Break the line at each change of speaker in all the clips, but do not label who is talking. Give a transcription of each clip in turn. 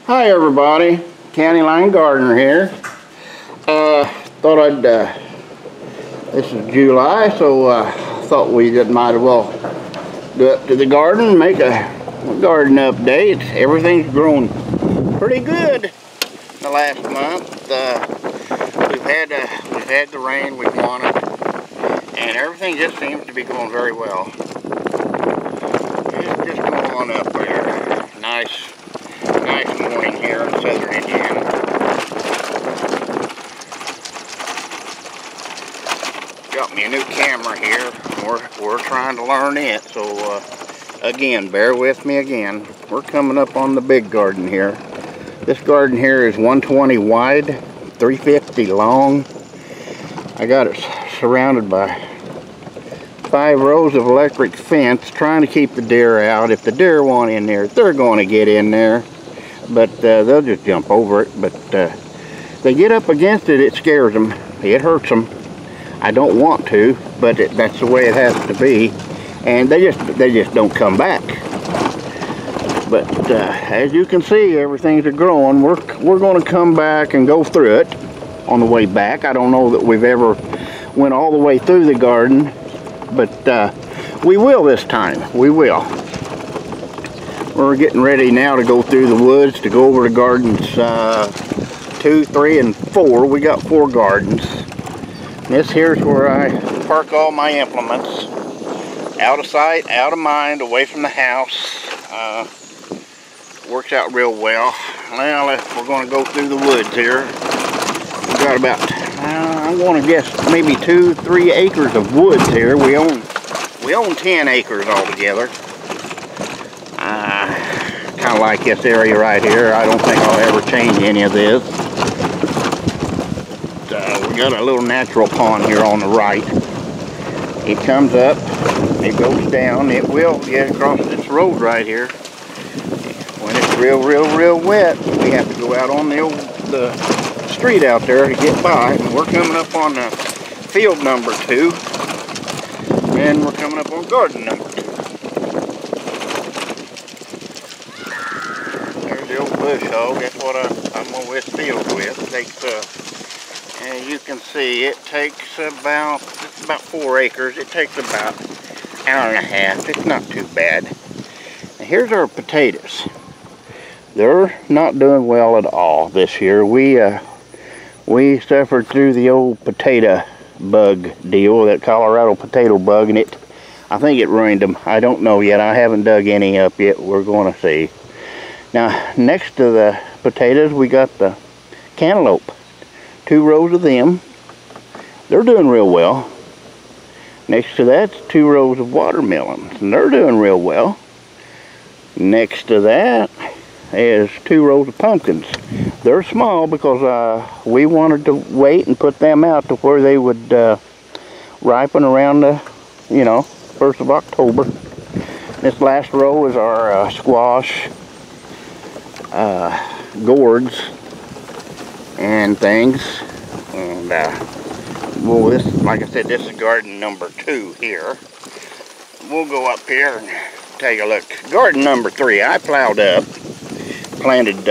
Hi everybody, County Line Gardener here. Thought I'd, this is July, so thought we might as well go up to the garden, make a garden update. Everything's grown pretty good the last month. We've had the rain we've wanted, and everything just seems to be going very well. It's just going on up there. Nice morning here in southern Indiana. Got me a new camera here. We're trying to learn it, so again, bear with me again. We're coming up on the big garden here. This garden here is 120 wide, 350 long. I got it surrounded by 5 rows of electric fence, trying to keep the deer out. If the deer want in there, they're going to get in there, but they'll just jump over it. But they get up against it, it scares them, it hurts them. I don't want to, but that's the way it has to be, and they just don't come back. But as you can see, everything's growing. We're going to come back and go through it on the way back. I don't know that we've ever went all the way through the garden, but we will this time. We will. We're getting ready now to go through the woods to go over to gardens 2, 3, and 4. We got 4 gardens. This here's where I park all my implements. Out of sight, out of mind, away from the house. Works out real well. Now we're going to go through the woods here. We've got about, I'm going to guess, maybe 2-3 acres of woods here. We own 10 acres altogether. Kind of like this area right here. I don't think I'll ever change any of this. We got a little natural pond here on the right. It comes up, it goes down, it will get across this road right here. When it's real wet, we have to go out on the street out there to get by. And we're coming up on field number 2, and we're coming up on garden number 2. There's the old bush hog. That's what I'm going to wet field with. It takes, as you can see, it takes about 4 acres. It takes about an hour and a half. It's not too bad. Now here's our potatoes. They're not doing well at all this year. We suffered through the old potato bug deal, that Colorado potato bug, and I think it ruined them. I don't know yet. I haven't dug any up yet. We're going to see. Now, next to the potatoes, we got the cantaloupe. 2 rows of them. They're doing real well. Next to that's 2 rows of watermelons, and they're doing real well. Next to that is 2 rows of pumpkins. They're small because we wanted to wait and put them out to where they would ripen around the, 1st of October. This last row is our squash, gourds, and things. And well, this, like I said, this is garden number 2 here. We'll go up here and take a look. Garden number 3, I plowed up, planted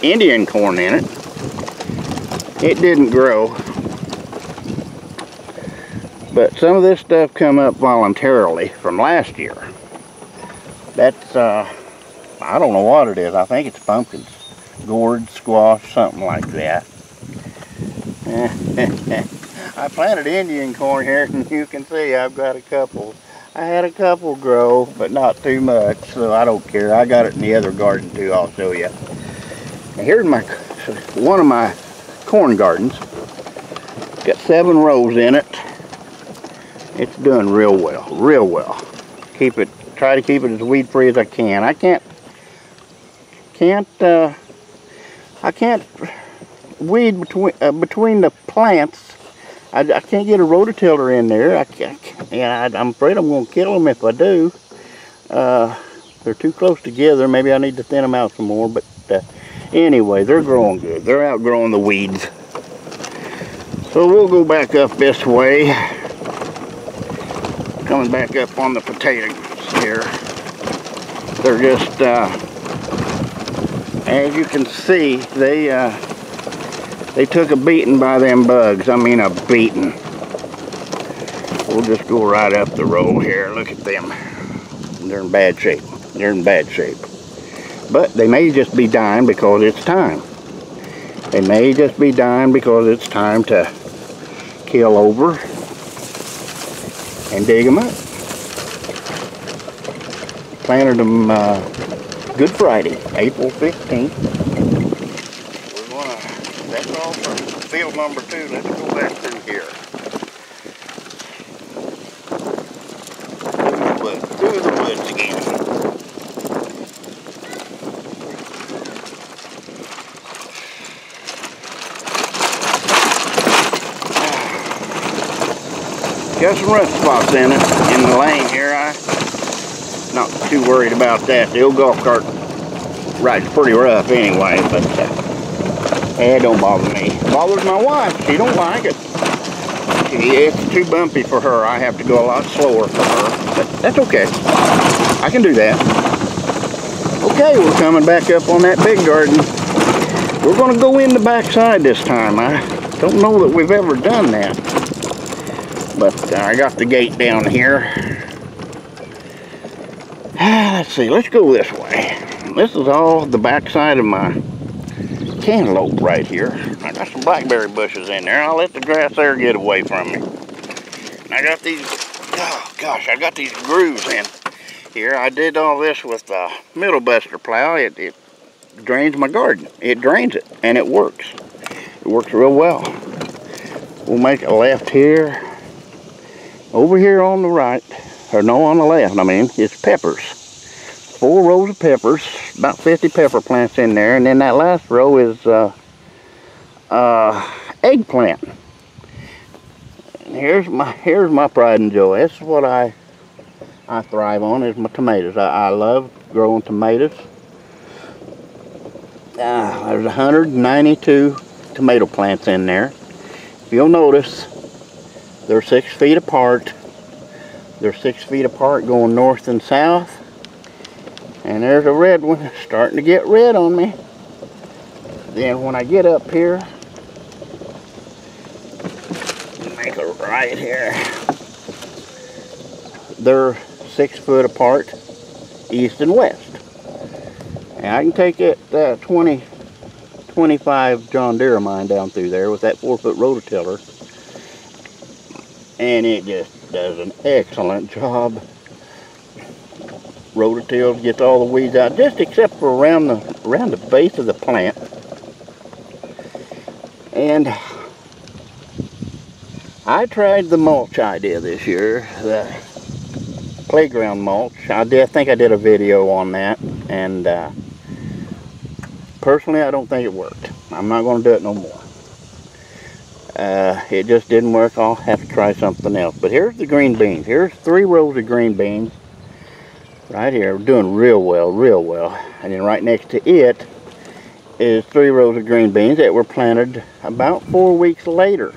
Indian corn in it. It didn't grow, but some of this stuff come up voluntarily from last year. That's I don't know what it is. I think it's pumpkins, gourd, squash, something like that. I planted Indian corn here, and you can see I've got a couple. I had a couple grow, but not too much, so I don't care. I got it in the other garden too, I'll show you. And here's one of my corn gardens. Got 7 rows in it. It's doing real well. Try to keep it as weed free as I can. I can't weed between the plants. I can't get a rototiller in there. And I'm afraid I'm going to kill them if I do. They're too close together. Maybe I need to thin them out some more. But anyway, they're growing good. They're outgrowing the weeds. So we'll go back up this way. Coming back up on the potatoes here. They're just As you can see, they took a beating by them bugs. I mean a beating. We'll just go right up the row here. Look at them. They're in bad shape. They're in bad shape. But they may just be dying because it's time. They may just be dying because it's time to kill over and dig them up. Planted them Good Friday, April 15th. We're gonna, that's all for field number 2. Let's go back through here. Through the woods again. Got some rough spots in it, in the lane here. I'm not too worried about that. The old golf cart ride's pretty rough anyway, but it don't bother me. It bothers my wife. She don't like it. It's too bumpy for her. I have to go a lot slower for her, but that's okay. I can do that. Okay, we're coming back up on that big garden. We're going to go in the backside this time. I don't know that we've ever done that. But I got the gate down here. Let's see, let's go this way. This is all the backside of my cantaloupe right here. I got some blackberry bushes in there. I'll let the grass there get away from me. And I got these, oh gosh, I got these grooves in here. I did all this with the middle buster plow. It drains my garden. It drains it, and it works. It works real well. We'll make a left here. Over here on the right, or no, on the left, I mean, it's peppers. 4 rows of peppers, about 50 pepper plants in there, and then that last row is eggplant. And here's my pride and joy. This is what I thrive on, is my tomatoes. I love growing tomatoes. There's 192 tomato plants in there. If you'll notice, they're 6 feet apart. They're 6 feet apart going north and south. And there's a red one starting to get red on me. Then when I get up here, make a right here. They're 6 foot apart, east and west. And I can take it 25 John Deere of mine down through there with that 4-foot rototiller. And it just does an excellent job. Rototills gets all the weeds out, just except for around the base of the plant. And I tried the mulch idea this year, the playground mulch. I think I did a video on that, and personally I don't think it worked. I'm not going to do it no more. It just didn't work. I'll have to try something else. But here's the green beans. Here's 3 rows of green beans right here. We're doing real well, real well. And then right next to it is 3 rows of green beans that were planted about 4 weeks later.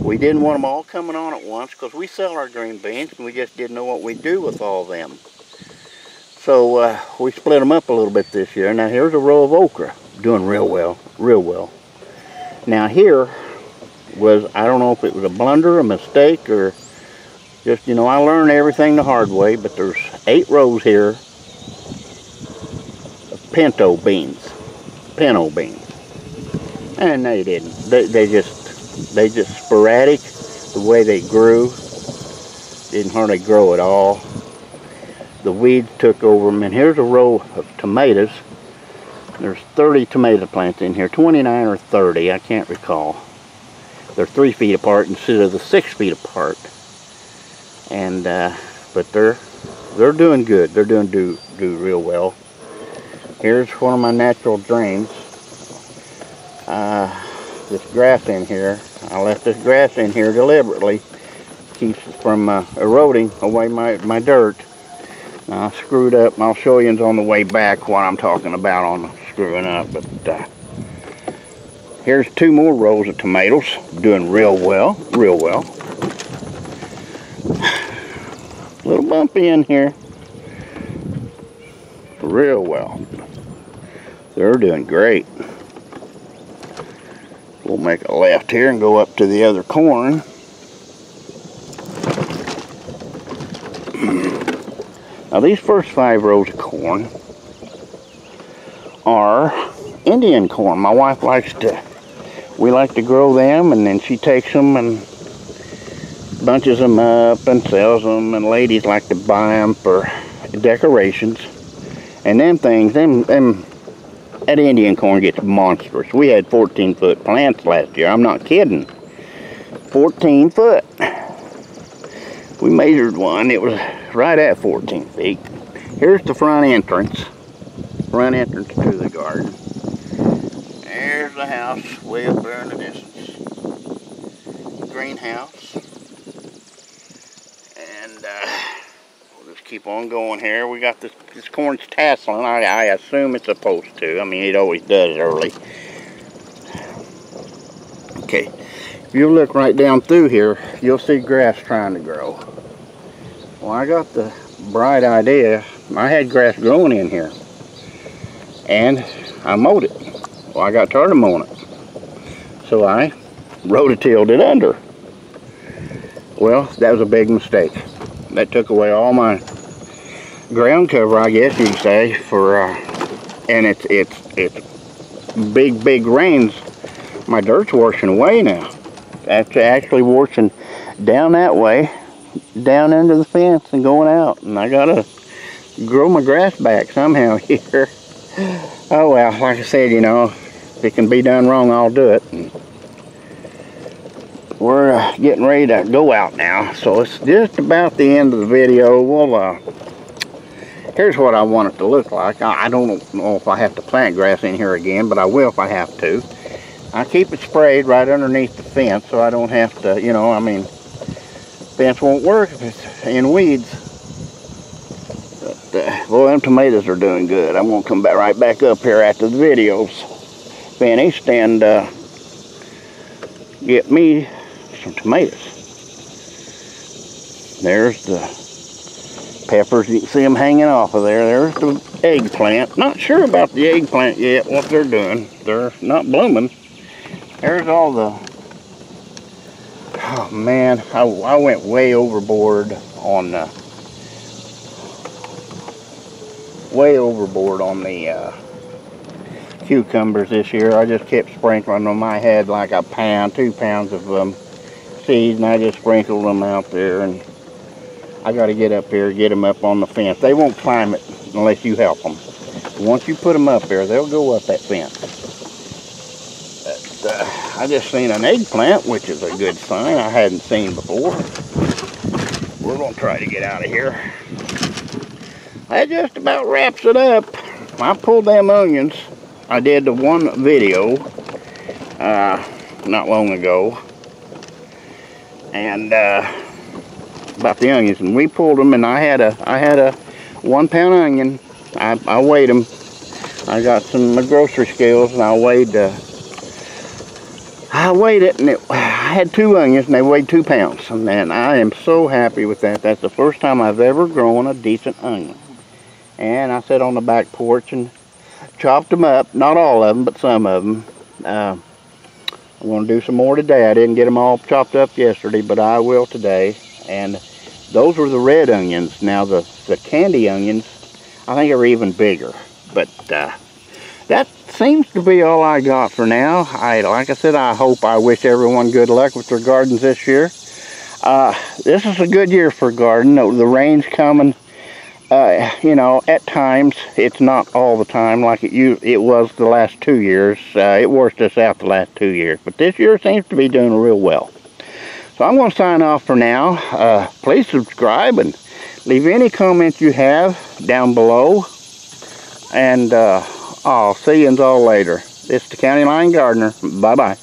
We didn't want them all coming on at once because we sell our green beans and we just didn't know what we'd do with all of them. So we split them up a little bit this year. Now here's a row of okra. Doing real well, real well. Now here was, I don't know if it was a blunder, a mistake, or just, you know, I learned everything the hard way, but there's 8 rows here of pinto beans. And they didn't. They just sporadic, the way they grew. Didn't hardly grow at all. The weeds took over them. And here's a row of tomatoes. There's 30 tomato plants in here, 29 or 30, I can't recall. They're 3 feet apart instead of the 6 feet apart. And but they're doing good. They're doing do real well. Here's one of my natural drains. This grass in here. I left this grass in here deliberately. Keeps it from eroding away my dirt. Now, I screwed up, and I'll show you on the way back what I'm talking about on screwing up. But here's 2 more rows of tomatoes, doing real well, real well. A little bumpy in here, real well. They're doing great. We'll make a left here and go up to the other corn. Now these first 5 rows of corn are Indian corn. My wife we like to grow them, and then she takes them and bunches them up and sells them, and ladies like to buy them for decorations. And them things, that Indian corn gets monstrous. We had 14-foot plants last year. I'm not kidding. 14 foot. We measured one. It was right at 14 feet. Here's the front entrance. Front entrance to the garden. There's the house way up there in the distance. Greenhouse. And we'll just keep on going here. We got this corn's tasseling. I assume it's supposed to. I mean, it always does early. Okay. If you look right down through here, you'll see grass trying to grow. Well, I got the bright idea. I had grass growing in here, and I mowed it. Well, I got tired of mowing it, so I rototilled it under. Well, that was a big mistake. That took away all my ground cover, I guess you'd say, and it's big rains. My dirt's washing away now. That's actually washing down that way, down under the fence and going out. And I gotta grow my grass back somehow here. Oh well, like I said, you know, if it can be done wrong, I'll do it. And we're getting ready to go out now, so it's just about the end of the video. Here's what I want it to look like. I don't know if I have to plant grass in here again, but I will if I have to. I keep it sprayed right underneath the fence, so I don't have to, you know, I mean, fence won't work if it's in weeds. But, boy, them tomatoes are doing good. I'm going to come right back up here after the video's finished and get me some tomatoes. There's the peppers. You can see them hanging off of there. There's the eggplant. Not sure about the eggplant yet, what they're doing. They're not blooming. There's all the, oh man, I went way overboard on the cucumbers this year. I just kept sprinkling them. I had like a pound, 2 pounds of seeds, and I just sprinkled them out there. And I got to get up here, get them up on the fence. They won't climb it unless you help them. Once you put them up there, they'll go up that fence. I just seen an eggplant, which is a good sign I hadn't seen before. We're going to try to get out of here. That just about wraps it up. I pulled them onions. I did the one video not long ago, and about the onions, and we pulled them, and I had a 1 pound onion. I weighed them. I got some grocery scales, and I weighed it, and I had 2 onions, and they weighed 2 pounds. And man, I am so happy with that. That's the first time I've ever grown a decent onion. And I sat on the back porch and chopped them up. Not all of them, but some of them. I'm going to do some more today. I didn't get them all chopped up yesterday, but I will today. And those were the red onions. Now the candy onions, I think, are even bigger. But that seems to be all I got for now. Like I said, I wish everyone good luck with their gardens this year. This is a good year for a garden. The rain's coming. You know, at times, it's not all the time like it was the last 2 years. It worked us out the last 2 years. But this year seems to be doing real well. So I'm going to sign off for now. Please subscribe and leave any comments you have down below. And I'll see you all later. This is the County Line Gardener. Bye-bye.